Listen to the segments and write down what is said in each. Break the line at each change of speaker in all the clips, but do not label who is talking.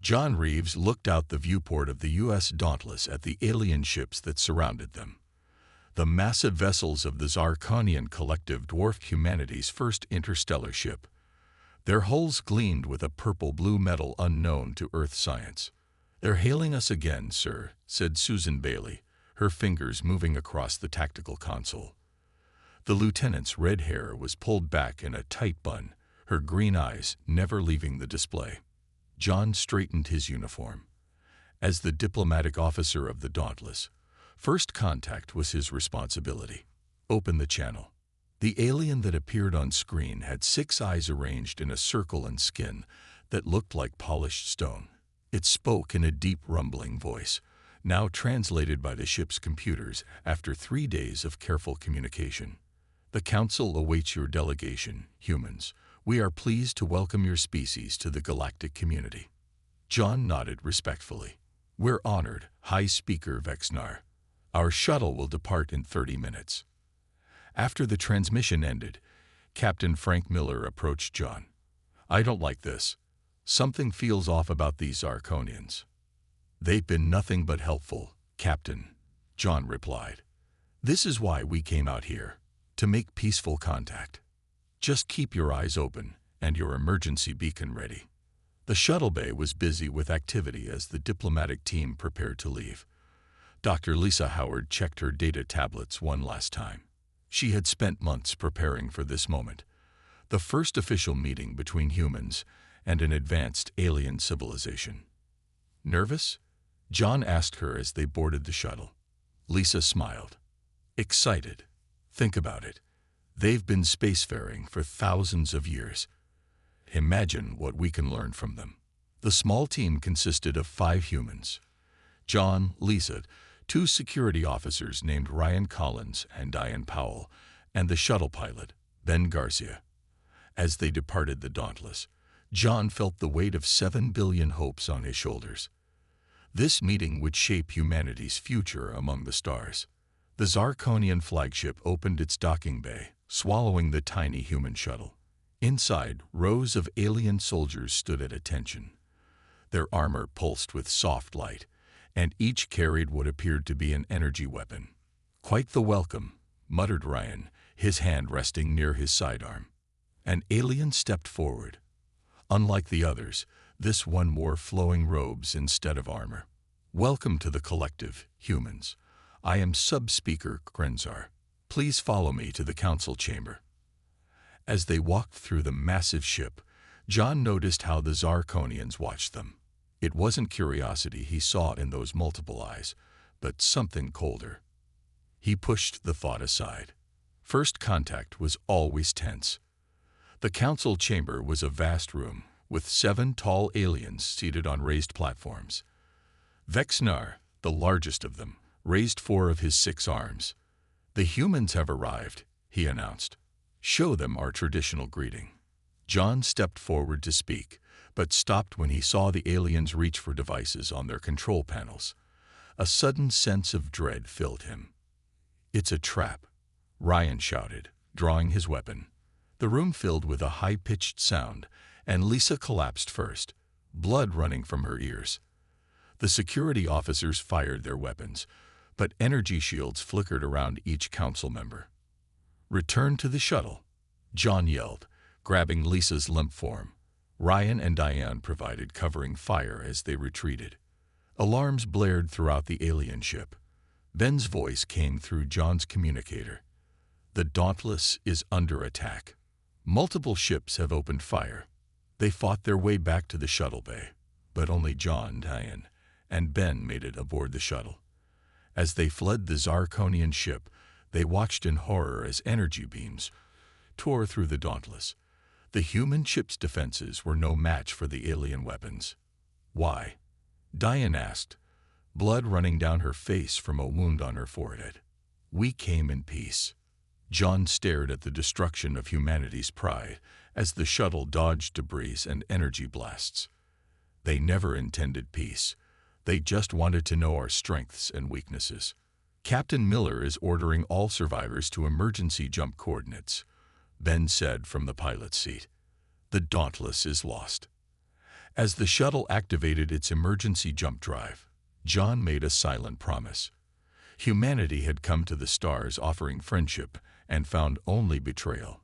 John Reeves looked out the viewport of the U.S. Dauntless at the alien ships that surrounded them. The massive vessels of the Zarkonian Collective dwarfed humanity's first interstellar ship. Their hulls gleamed with a purple-blue metal unknown to Earth science. "They're hailing us again, sir," said Susan Bailey, her fingers moving across the tactical console. The lieutenant's red hair was pulled back in a tight bun, her green eyes never leaving the display. John straightened his uniform. As the diplomatic officer of the Dauntless, first contact was his responsibility. Open the channel. The alien that appeared on screen had 6 eyes arranged in a circle and skin that looked like polished stone. It spoke in a deep rumbling voice, now translated by the ship's computers after 3 days of careful communication. "The Council awaits your delegation, humans. We are pleased to welcome your species to the galactic community." John nodded respectfully. "We're honored, High Speaker Vexnar. Our shuttle will depart in 30 minutes. After the transmission ended, Captain Frank Miller approached John. "I don't like this. Something feels off about these Zarkonians." "They've been nothing but helpful, Captain," John replied. "This is why we came out here, to make peaceful contact. Just keep your eyes open and your emergency beacon ready." The shuttle bay was busy with activity as the diplomatic team prepared to leave. Dr. Lisa Howard checked her data tablets one last time. She had spent months preparing for this moment, the first official meeting between humans and an advanced alien civilization. "Nervous?" John asked her as they boarded the shuttle. Lisa smiled. "Excited. Think about it. They've been spacefaring for thousands of years. Imagine what we can learn from them." The small team consisted of 5 humans: John, Lisa, 2 security officers named Ryan Collins and Diane Powell, and the shuttle pilot, Ben Garcia. As they departed the Dauntless, John felt the weight of 7 billion hopes on his shoulders. This meeting would shape humanity's future among the stars. The Zarkonian flagship opened its docking bay, swallowing the tiny human shuttle. Inside, rows of alien soldiers stood at attention. Their armor pulsed with soft light, and each carried what appeared to be an energy weapon. "Quite the welcome," muttered Ryan, his hand resting near his sidearm. An alien stepped forward. Unlike the others, this one wore flowing robes instead of armor. "Welcome to the collective, humans. I am Sub-Speaker Krenzar. Please follow me to the council chamber." As they walked through the massive ship, John noticed how the Zarkonians watched them. It wasn't curiosity he saw in those multiple eyes, but something colder. He pushed the thought aside. First contact was always tense. The council chamber was a vast room, with 7 tall aliens seated on raised platforms. Vexnar, the largest of them, raised 4 of his 6 arms. "The humans have arrived," he announced. "Show them our traditional greeting." John stepped forward to speak, but stopped when he saw the aliens reach for devices on their control panels. A sudden sense of dread filled him. "It's a trap," Ryan shouted, drawing his weapon. The room filled with a high-pitched sound, and Lisa collapsed first, blood running from her ears. The security officers fired their weapons, but energy shields flickered around each council member. "Return to the shuttle," John yelled, grabbing Lisa's limp form. Ryan and Diane provided covering fire as they retreated. Alarms blared throughout the alien ship. Ben's voice came through John's communicator. "The Dauntless is under attack. Multiple ships have opened fire." They fought their way back to the shuttle bay, but only John, Diane, and Ben made it aboard the shuttle. As they fled the Zarkonian ship, they watched in horror as energy beams tore through the Dauntless. The human ship's defenses were no match for the alien weapons. "Why?" Diane asked, blood running down her face from a wound on her forehead. "We came in peace." John stared at the destruction of humanity's pride as the shuttle dodged debris and energy blasts. "They never intended peace. They just wanted to know our strengths and weaknesses." "Captain Miller is ordering all survivors to emergency jump coordinates," Ben said from the pilot's seat. "The Dauntless is lost." As the shuttle activated its emergency jump drive, John made a silent promise. Humanity had come to the stars offering friendship and found only betrayal.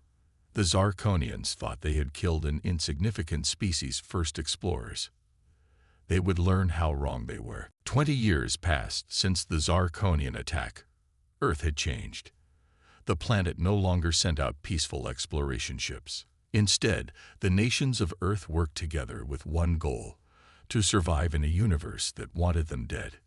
The Zarkonians thought they had killed an insignificant species' first explorers. They would learn how wrong they were. 20 years passed since the Zarkonian attack. Earth had changed. The planet no longer sent out peaceful exploration ships. Instead, the nations of Earth worked together with one goal: to survive in a universe that wanted them dead.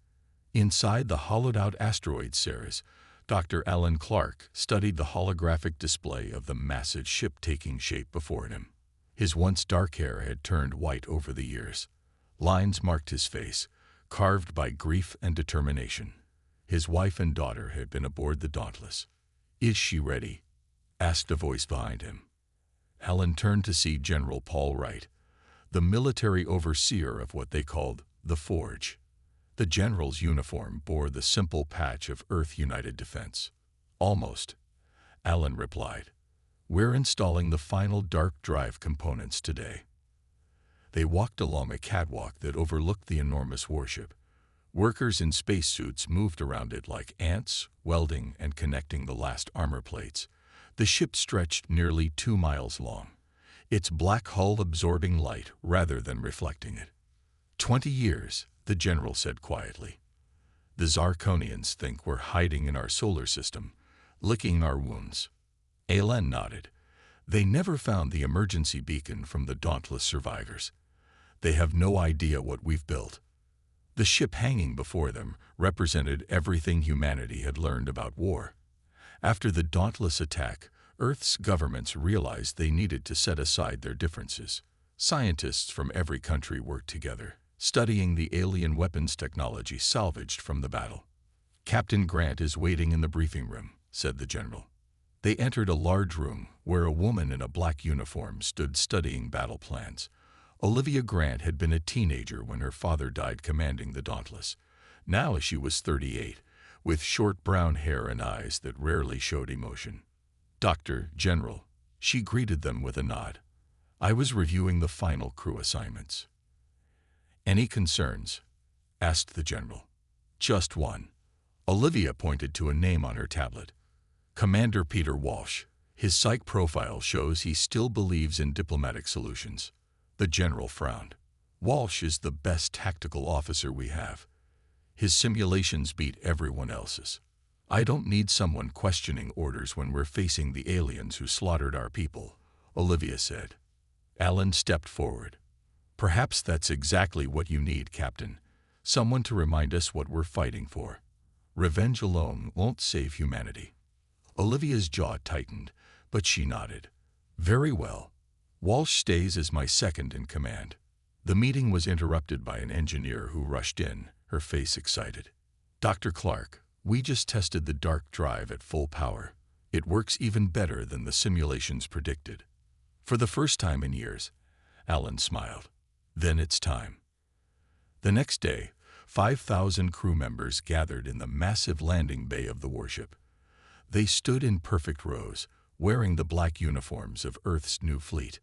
Inside the hollowed-out asteroid Ceres, Dr. Alan Clark studied the holographic display of the massive ship taking shape before him. His once dark hair had turned white over the years. Lines marked his face, carved by grief and determination. His wife and daughter had been aboard the Dauntless. "Is she ready?" asked a voice behind him. Alan turned to see General Paul Wright, the military overseer of what they called the Forge. The general's uniform bore the simple patch of Earth United Defense. "Almost," Alan replied. "We're installing the final dark drive components today." They walked along a catwalk that overlooked the enormous warship. Workers in spacesuits moved around it like ants, welding and connecting the last armor plates. The ship stretched nearly 2 miles long, its black hull absorbing light rather than reflecting it. 20 years, the general said quietly. "The Zarkonians think we're hiding in our solar system, licking our wounds." Alan nodded. "They never found the emergency beacon from the Dauntless survivors. They have no idea what we've built." The ship hanging before them represented everything humanity had learned about war. After the Dauntless attack, Earth's governments realized they needed to set aside their differences. Scientists from every country worked together, studying the alien weapons technology salvaged from the battle. "Captain Grant is waiting in the briefing room," said the general. They entered a large room where a woman in a black uniform stood studying battle plans. Olivia Grant had been a teenager when her father died commanding the Dauntless. Now she was 38, with short brown hair and eyes that rarely showed emotion. "Dr. General," she greeted them with a nod. "I was reviewing the final crew assignments." "Any concerns?" asked the general. "Just one." Olivia pointed to a name on her tablet. "Commander Peter Walsh. His psych profile shows he still believes in diplomatic solutions." The general frowned. "Walsh is the best tactical officer we have. His simulations beat everyone else's. I don't need someone questioning orders when we're facing the aliens who slaughtered our people," Olivia said. Alan stepped forward. "Perhaps that's exactly what you need, Captain. Someone to remind us what we're fighting for. Revenge alone won't save humanity." Olivia's jaw tightened, but she nodded. "Very well. Walsh stays as my second in command." The meeting was interrupted by an engineer who rushed in, her face excited. "Dr. Clark, we just tested the dark drive at full power. It works even better than the simulations predicted." For the first time in years, Alan smiled. "Then it's time." The next day, 5,000 crew members gathered in the massive landing bay of the warship. They stood in perfect rows, wearing the black uniforms of Earth's new fleet.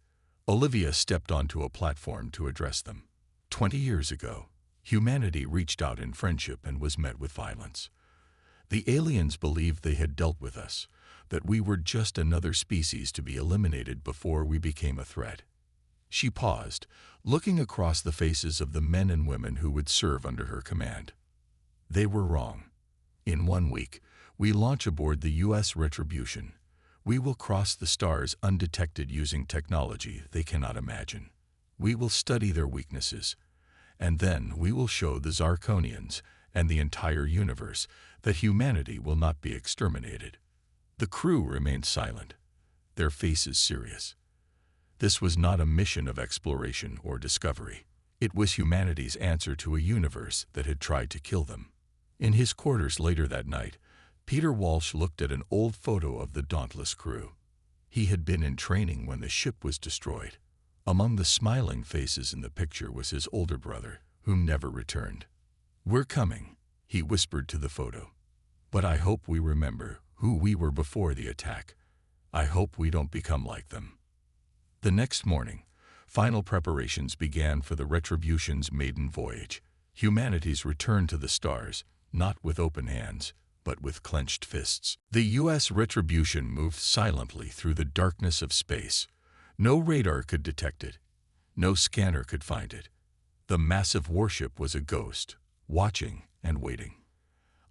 Olivia stepped onto a platform to address them. 20 years ago, humanity reached out in friendship and was met with violence. The aliens believed they had dealt with us, that we were just another species to be eliminated before we became a threat. She paused, looking across the faces of the men and women who would serve under her command. They were wrong. In 1 week, we launch aboard the U.S. Retribution. We will cross the stars undetected using technology they cannot imagine. We will study their weaknesses, and then we will show the Zarkonians and the entire universe that humanity will not be exterminated. The crew remained silent, their faces serious. This was not a mission of exploration or discovery. It was humanity's answer to a universe that had tried to kill them. In his quarters later that night, Peter Walsh looked at an old photo of the Dauntless crew. He had been in training when the ship was destroyed. Among the smiling faces in the picture was his older brother, who never returned. "We're coming," he whispered to the photo. "But I hope we remember who we were before the attack. I hope we don't become like them." The next morning, Final preparations began for the Retribution's maiden voyage. Humanity's return to the stars, not with open hands, but with clenched fists. The U.S. Retribution moved silently through the darkness of space. No radar could detect it. No scanner could find it. The massive warship was a ghost, watching and waiting.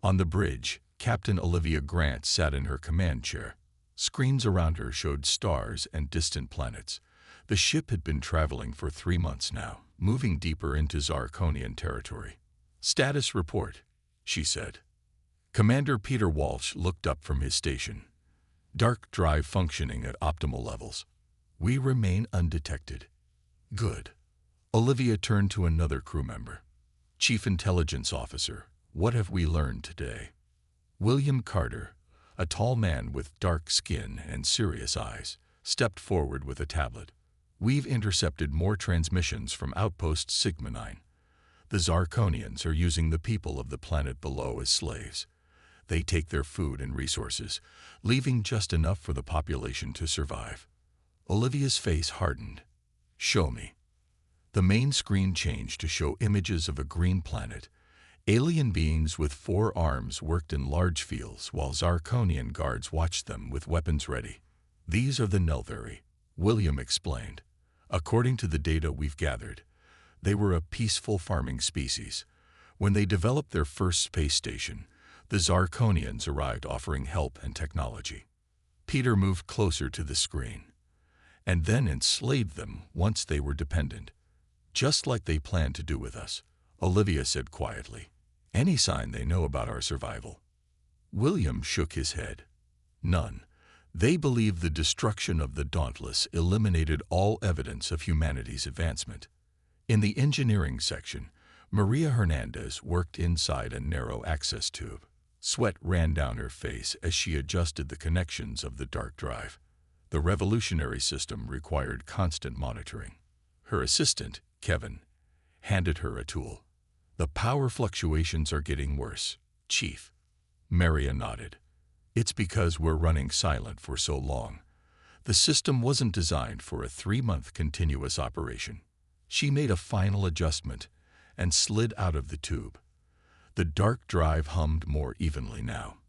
On the bridge, Captain Olivia Grant sat in her command chair. Screens around her showed stars and distant planets. The ship had been traveling for 3 months now, moving deeper into Zarkonian territory. "Status report," she said. Commander Peter Walsh looked up from his station. "Dark drive functioning at optimal levels. We remain undetected." "Good." Olivia turned to another crew member. "Chief Intelligence Officer, what have we learned today?" William Carter, a tall man with dark skin and serious eyes, stepped forward with a tablet. "We've intercepted more transmissions from Outpost Sigma 9. The Zarkonians are using the people of the planet below as slaves. They take their food and resources, leaving just enough for the population to survive." Olivia's face hardened. "Show me." The main screen changed to show images of a green planet. Alien beings with 4 arms worked in large fields while Zarkonian guards watched them with weapons ready. "These are the Nelvari," William explained. "According to the data we've gathered, they were a peaceful farming species. When they developed their first space station, the Zarkonians arrived offering help and technology." Peter moved closer to the screen. "And then enslaved them once they were dependent. Just like they planned to do with us," Olivia said quietly. "Any sign they know about our survival?" William shook his head. "None. They believe the destruction of the Dauntless eliminated all evidence of humanity's advancement." In the engineering section, Maria Hernandez worked inside a narrow access tube. Sweat ran down her face as she adjusted the connections of the dark drive. The revolutionary system required constant monitoring. Her assistant, Kevin, handed her a tool. "The power fluctuations are getting worse, Chief." Maria nodded. "It's because we're running silent for so long. The system wasn't designed for a 3-month continuous operation." She made a final adjustment and slid out of the tube. The dark drive hummed more evenly now.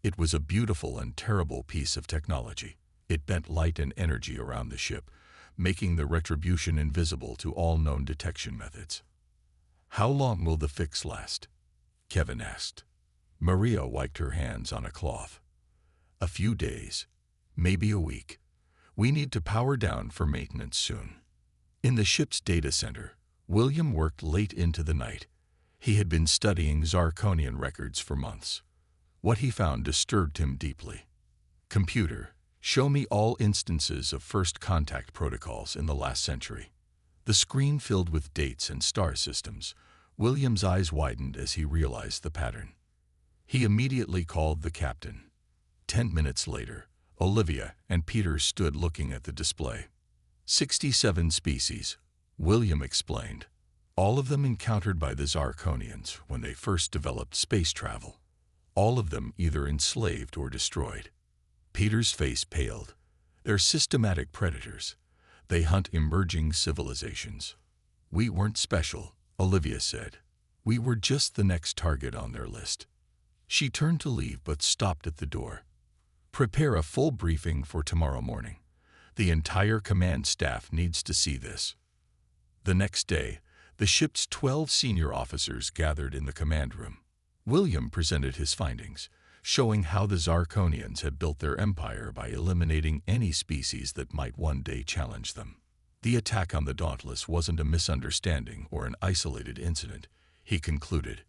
It was a beautiful and terrible piece of technology. It bent light and energy around the ship, making the Retribution invisible to all known detection methods. "How long will the fix last?" Kevin asked. Maria wiped her hands on a cloth. "A few days, maybe a week. We need to power down for maintenance soon." In the ship's data center, William worked late into the night. He had been studying Zarkonian records for months. What he found disturbed him deeply. "Computer, show me all instances of first contact protocols in the last century." The screen filled with dates and star systems. William's eyes widened as he realized the pattern. He immediately called the captain. 10 minutes later, Olivia and Peter stood looking at the display. 67 species, William explained. All of them encountered by the Zarkonians when they first developed space travel. All of them either enslaved or destroyed. Peter's face paled. "They're systematic predators. They hunt emerging civilizations." "We weren't special," Olivia said. "We were just the next target on their list." She turned to leave but stopped at the door. "Prepare a full briefing for tomorrow morning. The entire command staff needs to see this." The next day, the ship's 12 senior officers gathered in the command room. William presented his findings, showing how the Zarkonians had built their empire by eliminating any species that might one day challenge them. The attack on the Dauntless wasn't a misunderstanding or an isolated incident, he concluded.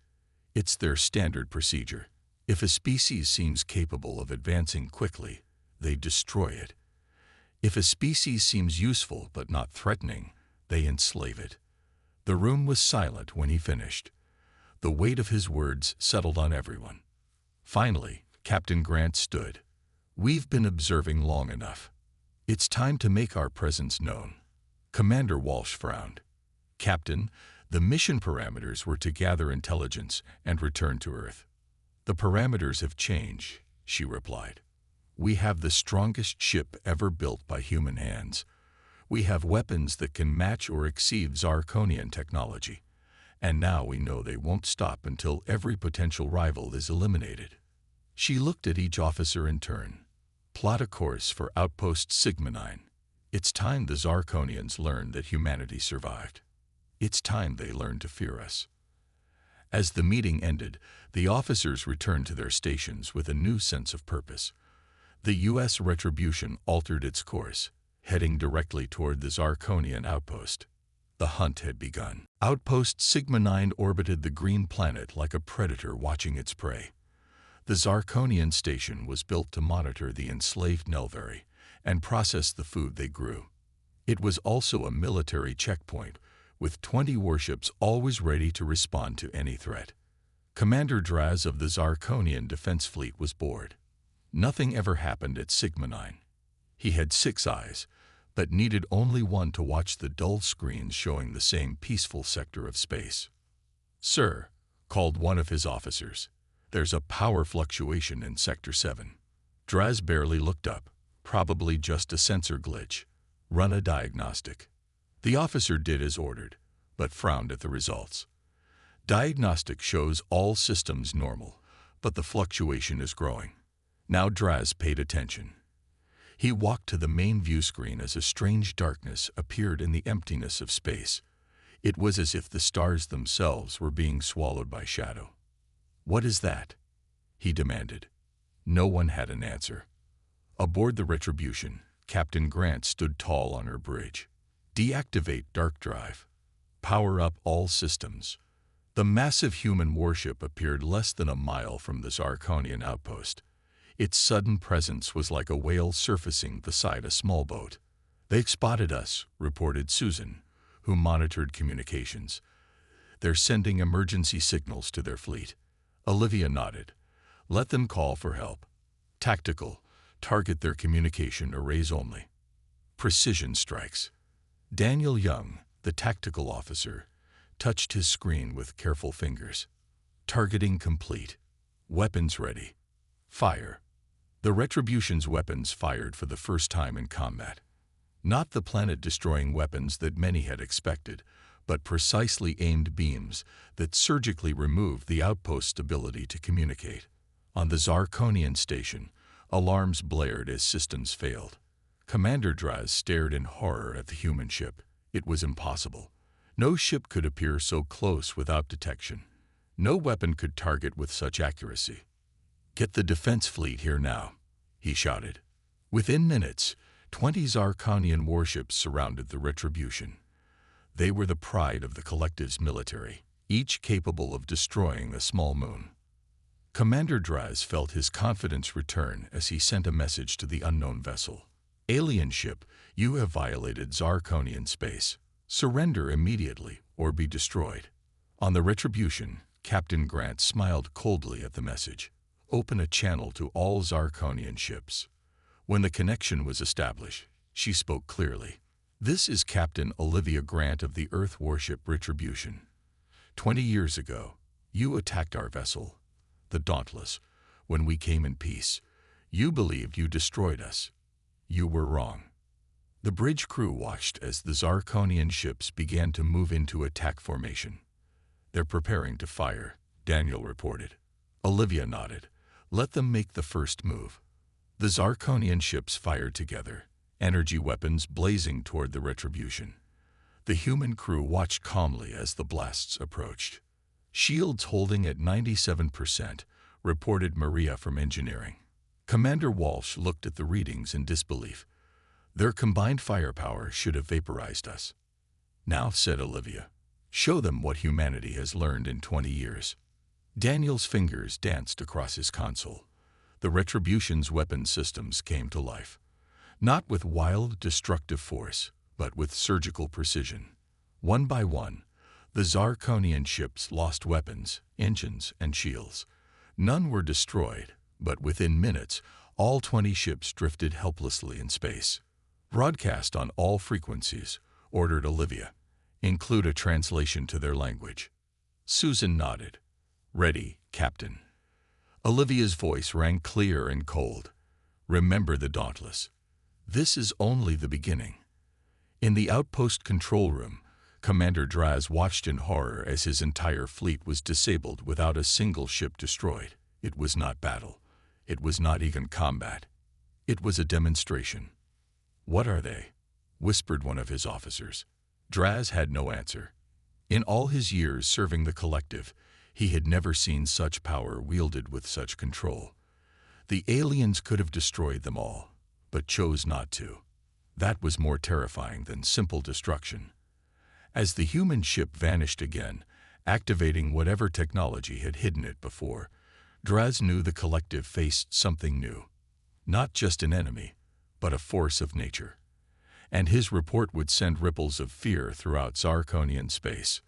It's their standard procedure. If a species seems capable of advancing quickly, they destroy it. If a species seems useful but not threatening, they enslave it. The room was silent when he finished. The weight of his words settled on everyone. Finally, Captain Grant stood. "We've been observing long enough. It's time to make our presence known." Commander Walsh frowned. "Captain, the mission parameters were to gather intelligence and return to Earth." "The parameters have changed," she replied. "We have the strongest ship ever built by human hands. We have weapons that can match or exceed Zarkonian technology, and now we know they won't stop until every potential rival is eliminated. She looked at each officer in turn. Plot a course for Outpost Sigma 9. It's time the Zarkonians learned that humanity survived. It's time they learned to fear us. As the meeting ended, the officers returned to their stations with a new sense of purpose. The U.S. Retribution altered its course, heading directly toward the Zarkonian outpost. The hunt had begun. Outpost Sigma 9 orbited the green planet like a predator watching its prey. The Zarkonian station was built to monitor the enslaved Nelvari and process the food they grew. It was also a military checkpoint, with 20 warships always ready to respond to any threat. Commander Draz of the Zarkonian Defense Fleet was bored. Nothing ever happened at Sigma 9. He had 6 eyes, but needed only one to watch the dull screens showing the same peaceful sector of space. "Sir," called one of his officers, "there's a power fluctuation in Sector 7. Draz barely looked up, probably just a sensor glitch. Run a diagnostic." The officer did as ordered, but frowned at the results. Diagnostic shows all systems normal, but the fluctuation is growing. Now Draz paid attention. He walked to the main view screen as a strange darkness appeared in the emptiness of space. It was as if the stars themselves were being swallowed by shadow. "What is that?" he demanded. No one had an answer. Aboard the Retribution, Captain Grant stood tall on her bridge. "Deactivate dark drive. Power up all systems." The massive human warship appeared less than a mile from the Zarkonian outpost. Its sudden presence was like a whale surfacing beside a small boat. "They've spotted us," reported Susan, who monitored communications. "They're sending emergency signals to their fleet." Olivia nodded. "Let them call for help. Tactical, target their communication arrays only. Precision strikes." Daniel Young, the tactical officer, touched his screen with careful fingers. "Targeting complete. Weapons ready. Fire." The Retribution's weapons fired for the first time in combat. Not the planet-destroying weapons that many had expected, but precisely aimed beams that surgically removed the outpost's ability to communicate. On the Zarkonian station, alarms blared as systems failed. Commander Draz stared in horror at the human ship. It was impossible. No ship could appear so close without detection. No weapon could target with such accuracy. "Get the defense fleet here now," he shouted. Within minutes, 20 Zarkonian warships surrounded the Retribution. They were the pride of the collective's military, each capable of destroying a small moon. Commander Draz felt his confidence return as he sent a message to the unknown vessel. "Alien ship, you have violated Zarkonian space. Surrender immediately or be destroyed." On the Retribution, Captain Grant smiled coldly at the message. "Open a channel to all Zarkonian ships." When the connection was established, she spoke clearly. "This is Captain Olivia Grant of the Earth warship Retribution. 20 years ago, you attacked our vessel, the Dauntless. When we came in peace, you believed you destroyed us. You were wrong." The bridge crew watched as the Zarkonian ships began to move into attack formation. "They're preparing to fire," Daniel reported. Olivia nodded. "Let them make the first move." The Zarkonian ships fired together, energy weapons blazing toward the Retribution. The human crew watched calmly as the blasts approached. "Shields holding at 97%, reported Maria from engineering. Commander Walsh looked at the readings in disbelief. "Their combined firepower should have vaporized us." "Now," said Olivia, "show them what humanity has learned in 20 years. Daniel's fingers danced across his console. The Retribution's weapon systems came to life. Not with wild, destructive force, but with surgical precision. One by one, the Zarkonian ships lost weapons, engines, and shields. None were destroyed, but within minutes, all 20 ships drifted helplessly in space. "Broadcast on all frequencies," ordered Olivia. "Include a translation to their language." Susan nodded. "Ready, Captain." Olivia's voice rang clear and cold. "Remember the Dauntless. This is only the beginning. In the outpost control room, Commander Draz watched in horror as his entire fleet was disabled without a single ship destroyed. It was not battle. It was not even combat. It was a demonstration. "What are they?" whispered one of his officers. Draz had no answer. In all his years serving the collective, he had never seen such power wielded with such control. The aliens could have destroyed them all, but chose not to. That was more terrifying than simple destruction. As the human ship vanished again, activating whatever technology had hidden it before, Draz knew the collective faced something new. Not just an enemy, but a force of nature. And his report would send ripples of fear throughout Zarkonian space.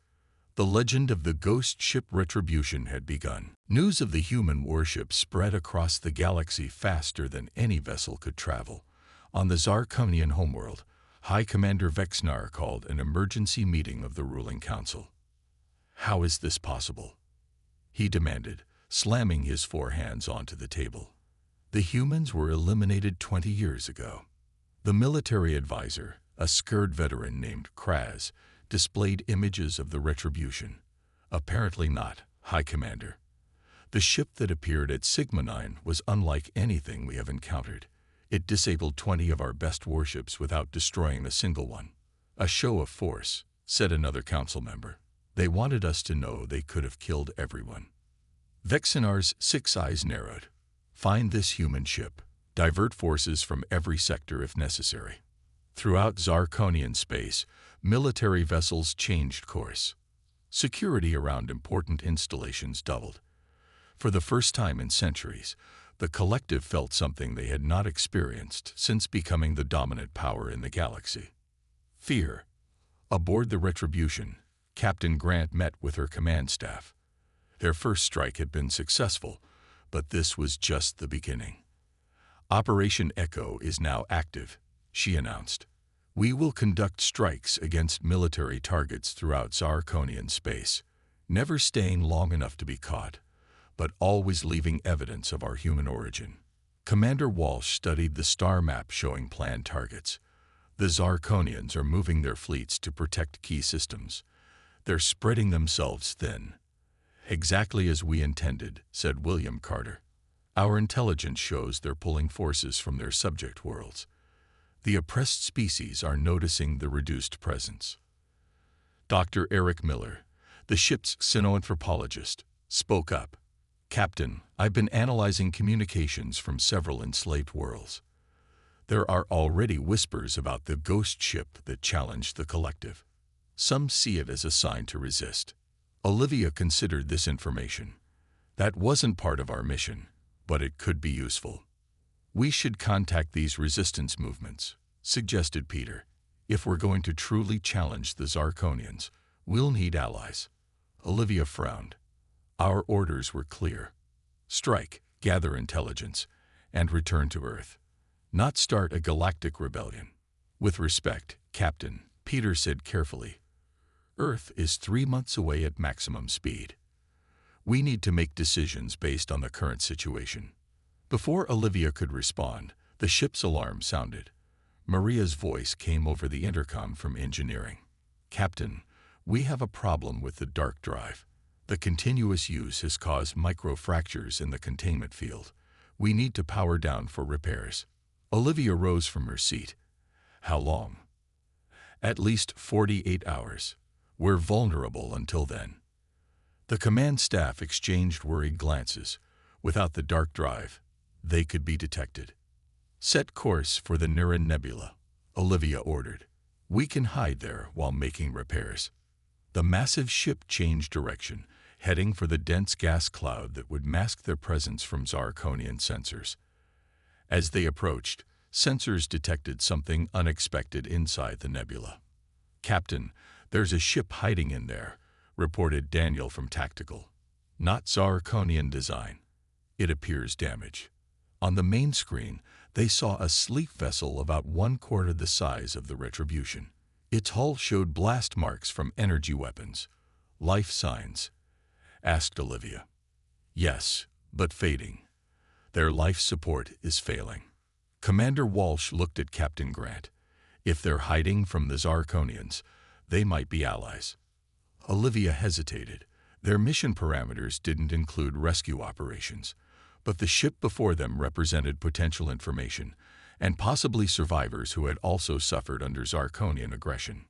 The legend of the ghost ship Retribution had begun. News of the human warship spread across the galaxy faster than any vessel could travel. On the Zarkonian homeworld, High Commander Vexnar called an emergency meeting of the ruling council. "How is this possible?" he demanded, slamming his four hands onto the table. "The humans were eliminated 20 years ago." The military advisor, a scared veteran named Kraz, displayed images of the Retribution. "Apparently not, High Commander. The ship that appeared at Sigma 9 was unlike anything we have encountered. It disabled 20 of our best warships without destroying a single one." "A show of force," said another council member. "They wanted us to know they could have killed everyone." Vexinar's 6 eyes narrowed. "Find this human ship. Divert forces from every sector if necessary." Throughout Zarkonian space, military vessels changed course. Security around important installations doubled. For the first time in centuries, the collective felt something they had not experienced since becoming the dominant power in the galaxy. Fear. Aboard the Retribution, Captain Grant met with her command staff. Their first strike had been successful, but this was just the beginning. "Operation Echo is now active," she announced. "We will conduct strikes against military targets throughout Zarkonian space, never staying long enough to be caught, but always leaving evidence of our human origin." Commander Walsh studied the star map showing planned targets. The Zarkonians are moving their fleets to protect key systems. They're spreading themselves thin. "Exactly as we intended," said William Carter. "Our intelligence shows they're pulling forces from their subject worlds. The oppressed species are noticing the reduced presence." Dr. Eric Miller, the ship's xenoanthropologist, spoke up. "Captain, I've been analyzing communications from several enslaved worlds. There are already whispers about the ghost ship that challenged the collective. Some see it as a sign to resist." Olivia considered this information. "That wasn't part of our mission, but it could be useful." "We should contact these resistance movements," suggested Peter. "If we're going to truly challenge the Zarkonians, we'll need allies." Olivia frowned. "Our orders were clear. Strike, gather intelligence, and return to Earth. Not start a galactic rebellion." "With respect, Captain," Peter said carefully, "Earth is 3 months away at maximum speed. We need to make decisions based on the current situation." Before Olivia could respond, the ship's alarm sounded. Maria's voice came over the intercom from engineering. "Captain, we have a problem with the dark drive. The continuous use has caused micro-fractures in the containment field. We need to power down for repairs." Olivia rose from her seat. "How long?" "At least 48 hours. We're vulnerable until then." The command staff exchanged worried glances. Without the dark drive, they could be detected. "Set course for the Niran Nebula," Olivia ordered. "We can hide there while making repairs." The massive ship changed direction, heading for the dense gas cloud that would mask their presence from Zarkonian sensors. As they approached, sensors detected something unexpected inside the nebula. "Captain, there's a ship hiding in there," reported Daniel from Tactical. "Not Zarkonian design. It appears damaged." On the main screen, they saw a sleek vessel about 1/4 the size of the Retribution. Its hull showed blast marks from energy weapons. "Life signs?" asked Olivia. "Yes, but fading. Their life support is failing." Commander Walsh looked at Captain Grant. If they're hiding from the Zarkonians, they might be allies. Olivia hesitated. Their mission parameters didn't include rescue operations, but the ship before them represented potential information, and possibly survivors who had also suffered under Zarkonian aggression.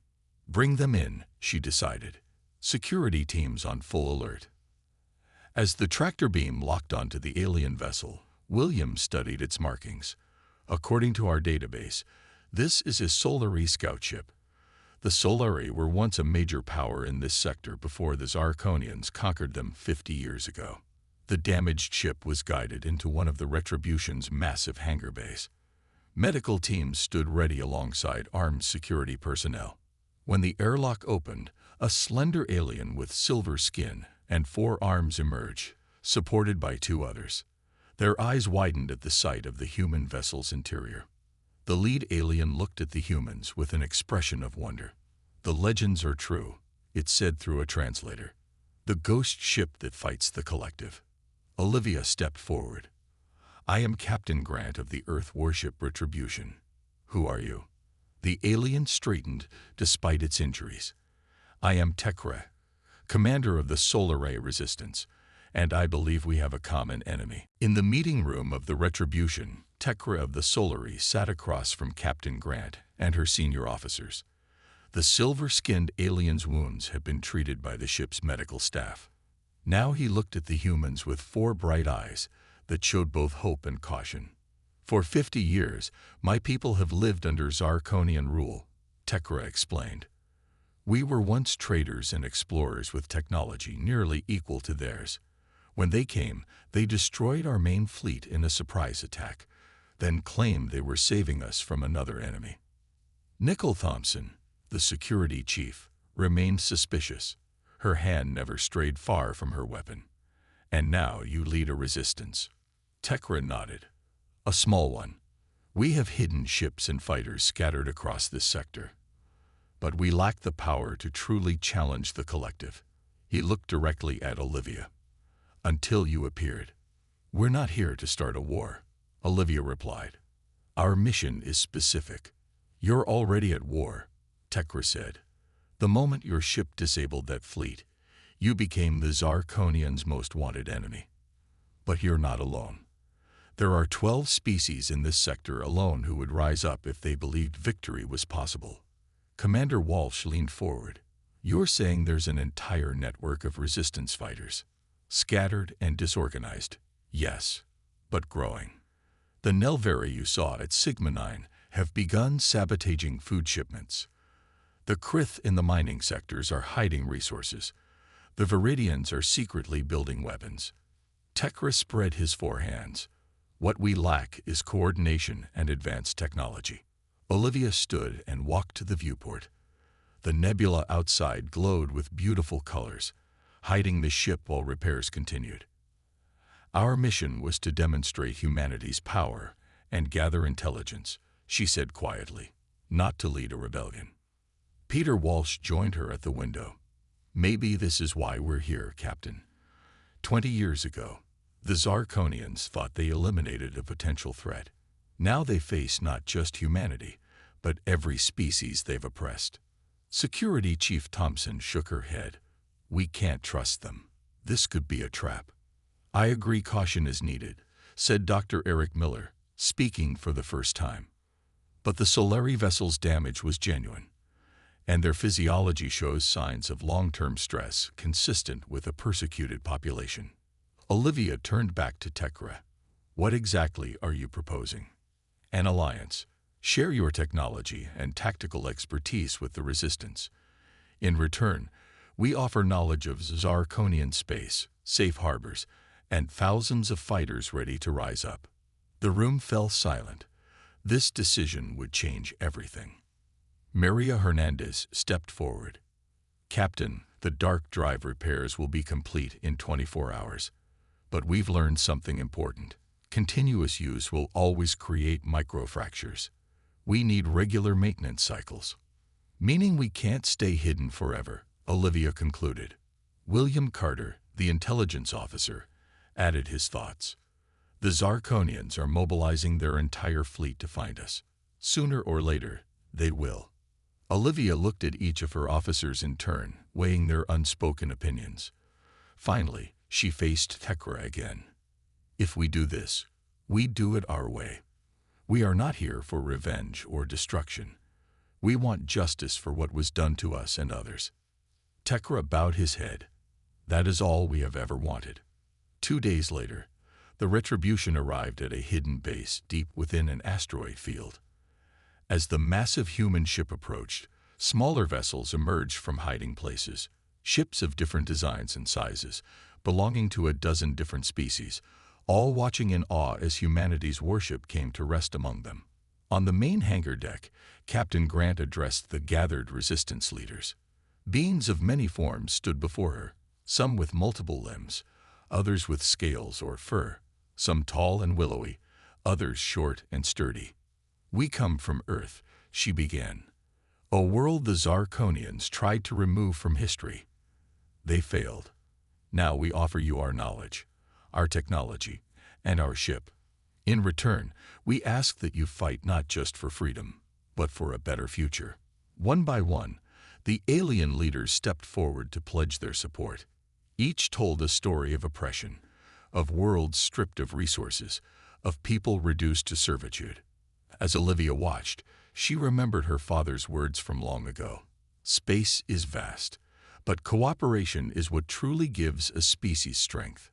Bring them in, she decided. Security teams on full alert. As the tractor beam locked onto the alien vessel, William studied its markings. According to our database, this is a Solari scout ship. The Solari were once a major power in this sector before the Zarkonians conquered them 50 years ago. The damaged ship was guided into one of the Retribution's massive hangar bays. Medical teams stood ready alongside armed security personnel. When the airlock opened, a slender alien with silver skin and 4 arms emerged, supported by 2 others. Their eyes widened at the sight of the human vessel's interior. The lead alien looked at the humans with an expression of wonder. "The legends are true," it said through a translator. "The ghost ship that fights the collective." Olivia stepped forward. "I am Captain Grant of the Earth Warship Retribution. Who are you?" The alien straightened despite its injuries. "I am Tekra, commander of the Solar Ray Resistance, and I believe we have a common enemy." In the meeting room of the Retribution, Tekra of the Solari sat across from Captain Grant and her senior officers. The silver-skinned alien's wounds had been treated by the ship's medical staff. Now he looked at the humans with 4 bright eyes that showed both hope and caution. "For 50 years, my people have lived under Zarkonian rule," Tekra explained. "We were once traders and explorers with technology nearly equal to theirs. When they came, they destroyed our main fleet in a surprise attack, then claimed they were saving us from another enemy." Nicole Thompson, the security chief, remained suspicious. Her hand never strayed far from her weapon. "And now you lead a resistance." Tekra nodded. "A small one. We have hidden ships and fighters scattered across this sector. But we lack the power to truly challenge the collective." He looked directly at Olivia. "Until you appeared." "We're not here to start a war," Olivia replied. "Our mission is specific." "You're already at war," Tekra said. "The moment your ship disabled that fleet, you became the Zarkonians' most wanted enemy. But you're not alone. There are 12 species in this sector alone who would rise up if they believed victory was possible." Commander Walsh leaned forward. "You're saying there's an entire network of resistance fighters? Scattered and disorganized, yes, but growing. The Nelveri you saw at Sigma 9 have begun sabotaging food shipments. The Krith in the mining sectors are hiding resources. The Viridians are secretly building weapons." Tekra spread his 4 hands. "What we lack is coordination and advanced technology." Olivia stood and walked to the viewport. The nebula outside glowed with beautiful colors, hiding the ship while repairs continued. "Our mission was to demonstrate humanity's power and gather intelligence," she said quietly, "not to lead a rebellion." Peter Walsh joined her at the window. "Maybe this is why we're here, Captain. 20 years ago, the Zarkonians thought they eliminated a potential threat. Now they face not just humanity, but every species they've oppressed." Security Chief Thompson shook her head. "We can't trust them. This could be a trap." "I agree caution is needed," said Dr. Eric Miller, speaking for the first time. "But the Solari vessel's damage was genuine, and their physiology shows signs of long-term stress consistent with a persecuted population." Olivia turned back to Tekra. "What exactly are you proposing?" "An alliance. Share your technology and tactical expertise with the Resistance. In return, we offer knowledge of Zarkonian space, safe harbors, and thousands of fighters ready to rise up." The room fell silent. This decision would change everything. Maria Hernandez stepped forward. "Captain, the dark drive repairs will be complete in 24 hours. But we've learned something important. Continuous use will always create microfractures. We need regular maintenance cycles." "Meaning we can't stay hidden forever," Olivia concluded. William Carter, the intelligence officer, added his thoughts. "The Zarkonians are mobilizing their entire fleet to find us. Sooner or later, They will. Olivia looked at each of her officers in turn, weighing their unspoken opinions. Finally, she faced Tekra again. If we do this, we do it our way. We are not here for revenge or destruction. We want justice for what was done to us and others. Tekra bowed his head. That is all we have ever wanted. 2 days later, the Retribution arrived at a hidden base deep within an asteroid field. As the massive human ship approached, smaller vessels emerged from hiding places, ships of different designs and sizes, belonging to a dozen different species, all watching in awe as humanity's warship came to rest among them. On the main hangar deck, Captain Grant addressed the gathered resistance leaders. Beings of many forms stood before her, some with multiple limbs, others with scales or fur, some tall and willowy, others short and sturdy. We come from Earth, she began. A world the Zarkonians tried to remove from history. They failed. Now we offer you our knowledge, our technology, and our ship. In return, we ask that you fight not just for freedom, but for a better future. One by one, the alien leaders stepped forward to pledge their support. Each told a story of oppression, of worlds stripped of resources, of people reduced to servitude. As Olivia watched, she remembered her father's words from long ago. Space is vast, but cooperation is what truly gives a species strength.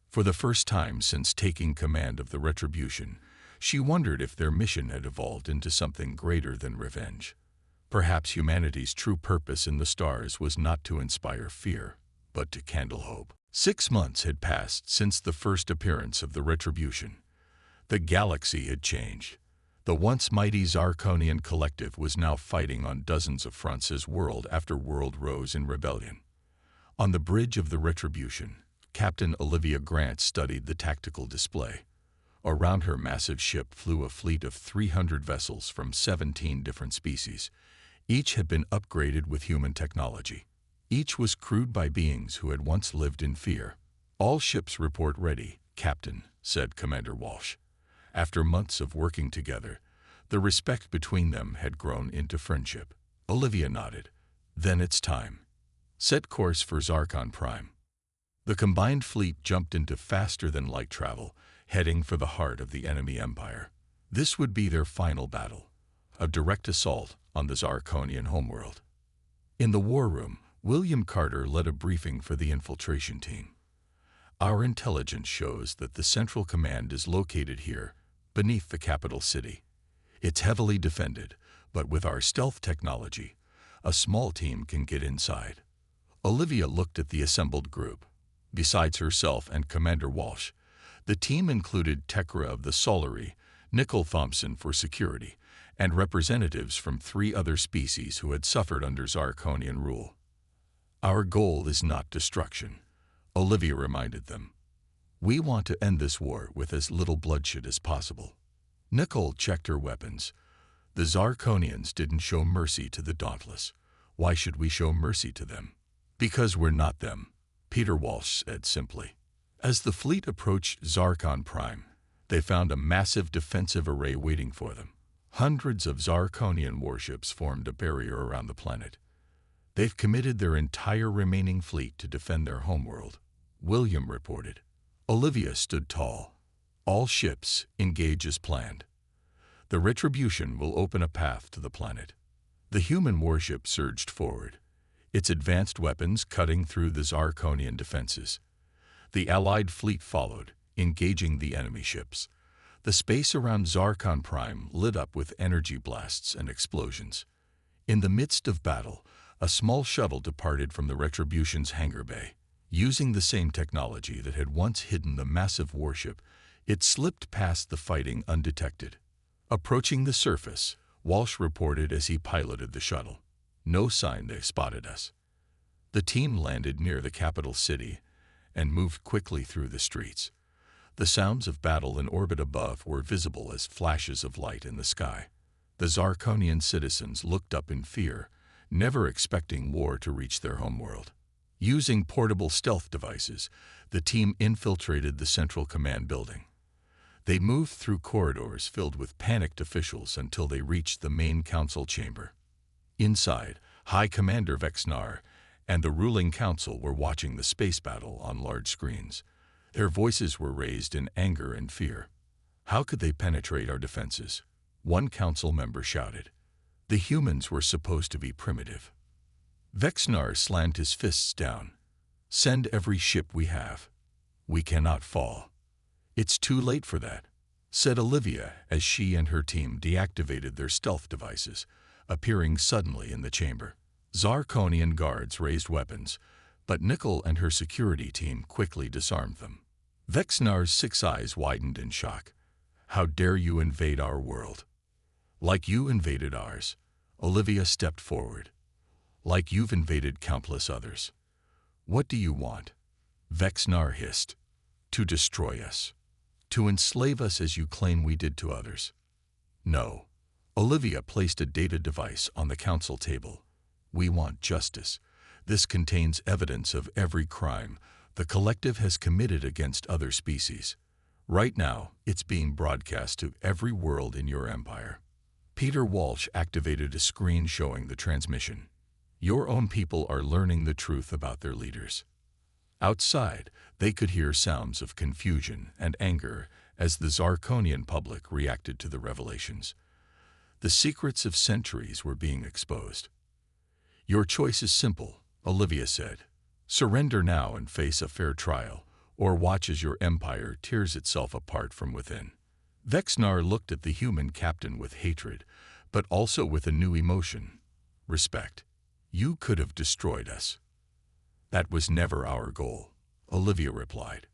For the first time since taking command of the Retribution, she wondered if their mission had evolved into something greater than revenge. Perhaps humanity's true purpose in the stars was not to inspire fear, but to kindle hope. 6 months had passed since the first appearance of the Retribution. The galaxy had changed. The once mighty Zarkonian collective was now fighting on dozens of fronts as world after world rose in rebellion. On the bridge of the Retribution, Captain Olivia Grant studied the tactical display. Around her massive ship flew a fleet of 300 vessels from 17 different species. Each had been upgraded with human technology. Each was crewed by beings who had once lived in fear. All ships report ready, Captain, said Commander Walsh. After months of working together, the respect between them had grown into friendship. Olivia nodded. Then it's time. Set course for Zarkon Prime. The combined fleet jumped into faster-than-light travel, heading for the heart of the enemy empire. This would be their final battle, a direct assault on the Zarkonian homeworld. In the war room, William Carter led a briefing for the infiltration team. Our intelligence shows that the Central Command is located here, beneath the capital city. It's heavily defended, but with our stealth technology, a small team can get inside. Olivia looked at the assembled group. Besides herself and Commander Walsh, the team included Tekra of the Solari, Nicole Thompson for security, and representatives from 3 other species who had suffered under Zarkonian rule. Our goal is not destruction, Olivia reminded them. We want to end this war with as little bloodshed as possible. Nicole checked her weapons. The Zarkonians didn't show mercy to the Dauntless. Why should we show mercy to them? Because we're not them, Peter Walsh said simply. As the fleet approached Zarkon Prime, they found a massive defensive array waiting for them. Hundreds of Zarkonian warships formed a barrier around the planet. They've committed their entire remaining fleet to defend their homeworld, William reported. Olivia stood tall. All ships engage as planned. The Retribution will open a path to the planet. The human warship surged forward, its advanced weapons cutting through the Zarkonian defenses. The Allied fleet followed, engaging the enemy ships. The space around Zarkon Prime lit up with energy blasts and explosions. In the midst of battle, a small shuttle departed from the Retribution's hangar bay. Using the same technology that had once hidden the massive warship, it slipped past the fighting undetected. Approaching the surface, Walsh reported as he piloted the shuttle. No sign they spotted us. The team landed near the capital city and moved quickly through the streets. The sounds of battle in orbit above were visible as flashes of light in the sky. The Zarkonian citizens looked up in fear, never expecting war to reach their homeworld. Using portable stealth devices, the team infiltrated the Central Command building. They moved through corridors filled with panicked officials until they reached the main council chamber. Inside, High Commander Vexnar and the ruling council were watching the space battle on large screens. Their voices were raised in anger and fear. How could they penetrate our defenses? One council member shouted. The humans were supposed to be primitive. Vexnar slammed his fists down. Send every ship we have. We cannot fall. It's too late for that, said Olivia as she and her team deactivated their stealth devices, appearing suddenly in the chamber. Zarkonian guards raised weapons, but Nickel and her security team quickly disarmed them. Vexnar's 6 eyes widened in shock. How dare you invade our world? Like you invaded ours. Olivia stepped forward. Like you've invaded countless others. What do you want? Vexnar hissed. To destroy us. To enslave us as you claim we did to others. No. Olivia placed a data device on the council table. We want justice. This contains evidence of every crime the collective has committed against other species. Right now, it's being broadcast to every world in your empire. Peter Walsh activated a screen showing the transmission. Your own people are learning the truth about their leaders. Outside, they could hear sounds of confusion and anger as the Zarkonian public reacted to the revelations. The secrets of centuries were being exposed. Your choice is simple, Olivia said. Surrender now and face a fair trial, or watch as your empire tears itself apart from within. Vexnar looked at the human captain with hatred, but also with a new emotion, respect. You could have destroyed us. That was never our goal, Olivia replied.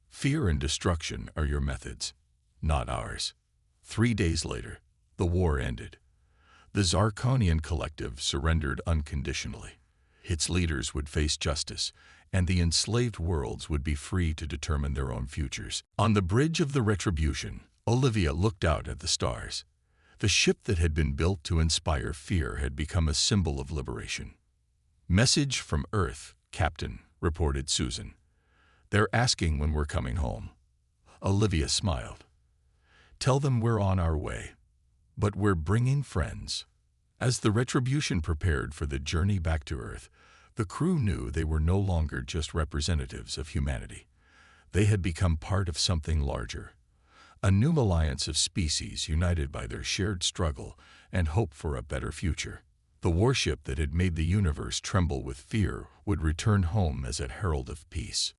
Fear and destruction are your methods, not ours. 3 days later, the war ended. The Zarkonian collective surrendered unconditionally. Its leaders would face justice, and the enslaved worlds would be free to determine their own futures. On the bridge of the Retribution, Olivia looked out at the stars. The ship that had been built to inspire fear had become a symbol of liberation. Message from Earth, Captain, reported Susan. They're asking when we're coming home. Olivia smiled. Tell them we're on our way. But we're bringing friends. As the Retribution prepared for the journey back to Earth, the crew knew they were no longer just representatives of humanity. They had become part of something larger. A new alliance of species united by their shared struggle and hope for a better future. The warship that had made the universe tremble with fear would return home as a herald of peace.